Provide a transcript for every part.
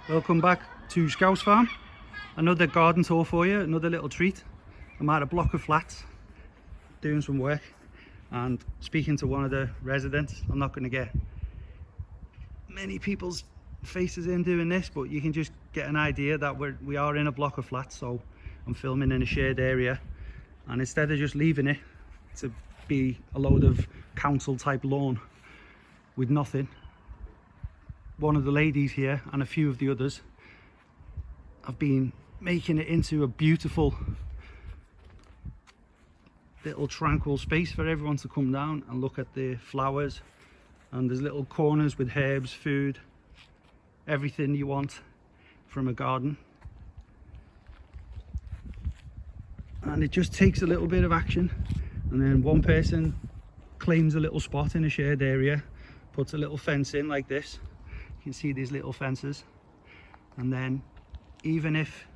Welcome back to Scouse Farm. Another garden tour for you, another little treat. I'm at a block of flats doing some work and speaking to one of the residents. I'm not going to get many people's faces in doing this, but you can just get an idea that we are in a block of flats. So I'm filming in a shared area, and instead of just leaving it to be a load of council type lawn with nothing, one of the ladies here and a few of the others have been making it into a beautiful little tranquil space for everyone to come down and look at the flowers. And there's little corners with herbs, food, everything you want from a garden. And it just takes a little bit of action, and then one person claims a little spot in a shared area, puts a little fence in like this. You can see these little fences, and then even if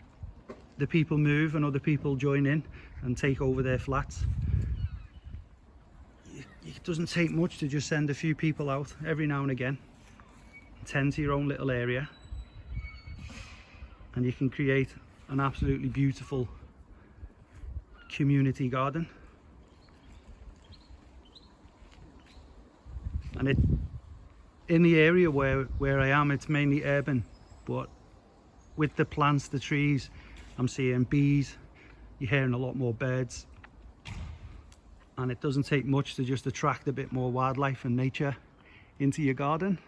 the people move and other people join in and take over their flats, it doesn't take much to just send a few people out every now and again, tend to your own little area, and you can create an absolutely beautiful community garden. And in the area where I am, it's mainly urban, but with the plants, the trees, I'm seeing bees, you're hearing a lot more birds, and it doesn't take much to just attract a bit more wildlife and nature into your garden.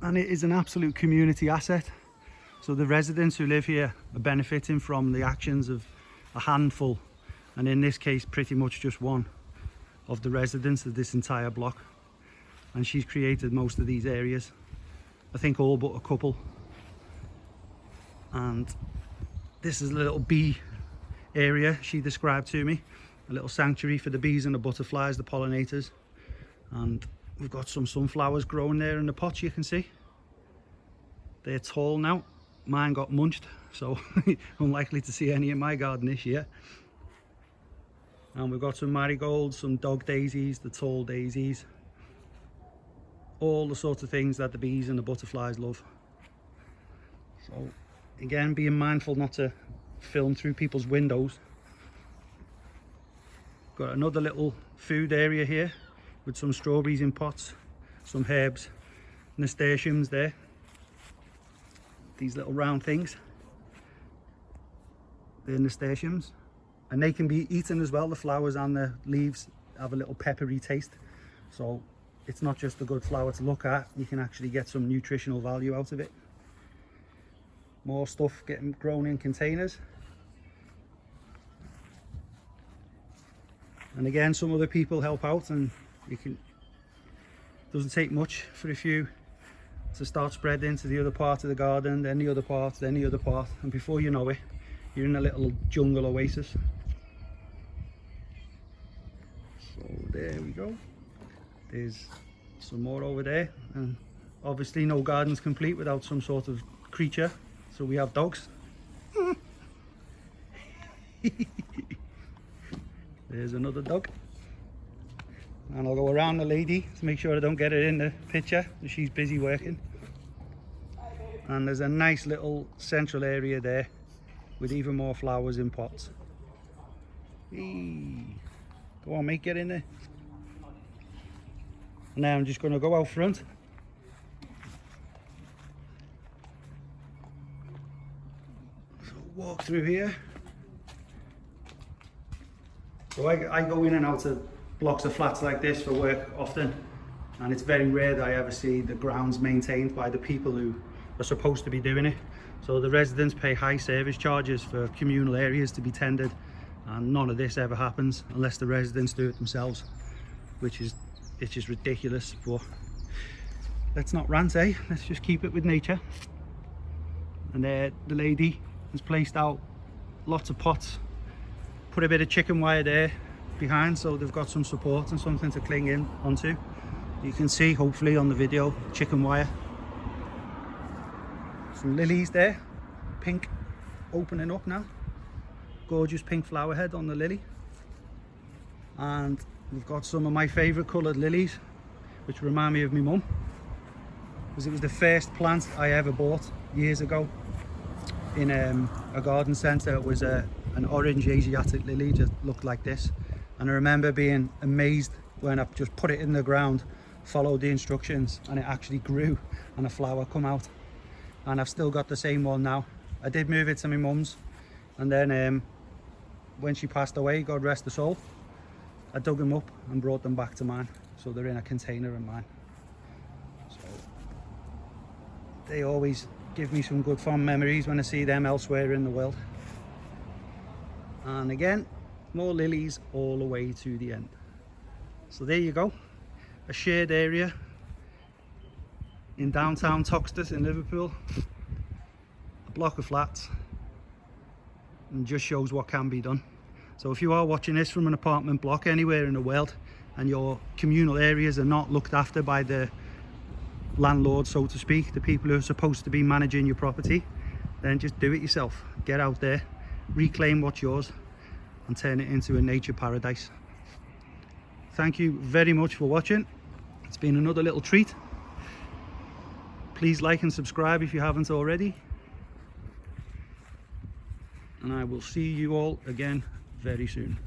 And it is an absolute community asset. So the residents who live here are benefiting from the actions of a handful, and in this case pretty much just one, of the residents of this entire block. And she's created most of these areas, I think all but a couple. And this is a little bee area she described to me, a little sanctuary for the bees and the butterflies, the pollinators. And we've got some sunflowers growing there in the pots, you can see. They're tall now. Mine got munched, so unlikely to see any in my garden this year. And we've got some marigolds, some dog daisies, the tall daisies, all the sorts of things that the bees and the butterflies love. So again, being mindful not to film through people's windows. Got another little food area here with some strawberries in pots, some herbs, nasturtiums there, these little round things, they're nasturtiums, and they can be eaten as well. The flowers and the leaves have a little peppery taste, so it's not just a good flower to look at, you can actually get some nutritional value out of it. More stuff getting grown in containers. And again, some other people help out, and doesn't take much for a few to start spreading to the other part of the garden, then the other part, then the other part, and before you know it, you're in a little jungle oasis. So there we go. There's some more over there, and obviously no garden's complete without some sort of creature, so we have dogs. There's another dog, and I'll go around the lady to make sure I don't get her in the picture, she's busy working. And there's a nice little central area there with even more flowers in pots. Eee. Go on mate, get in there. Now I'm just going to go out front. So walk through here. So I go in and out of blocks of flats like this for work often, and it's very rare that I ever see the grounds maintained by the people who are supposed to be doing it. So the residents pay high service charges for communal areas to be tended, and none of this ever happens unless the residents do it themselves, which is, it's just ridiculous. But let's not rant, eh? Let's just keep it with nature. And there the lady has placed out lots of pots, put a bit of chicken wire there behind, so they've got some support and something to cling in onto. You can see hopefully on the video, chicken wire. Some lilies there, pink, opening up now. Gorgeous pink flower head on the lily. And we've got some of my favourite coloured lilies, which remind me of my mum. because it was the first plant I ever bought years ago in a garden centre. It was an orange Asiatic lily, just looked like this, and I remember being amazed when I just put it in the ground, followed the instructions, and it actually grew and a flower come out. And I've still got the same one now. I did move it to my mum's, and then when she passed away, God rest her soul, I dug them up and brought them back to mine. So they're in a container of mine. So they always give me some good fond memories when I see them elsewhere in the world. And again, more lilies all the way to the end. So there you go, a shared area in downtown Toxteth in Liverpool, a block of flats, and just shows what can be done. So if you are watching this from an apartment block anywhere in the world and your communal areas are not looked after by the landlord, so to speak, the people who are supposed to be managing your property, then just do it yourself. Get out there, reclaim what's yours, and turn it into a nature paradise. Thank you very much for watching. It's been another little treat. Please like and subscribe if you haven't already, and I will see you all again very soon.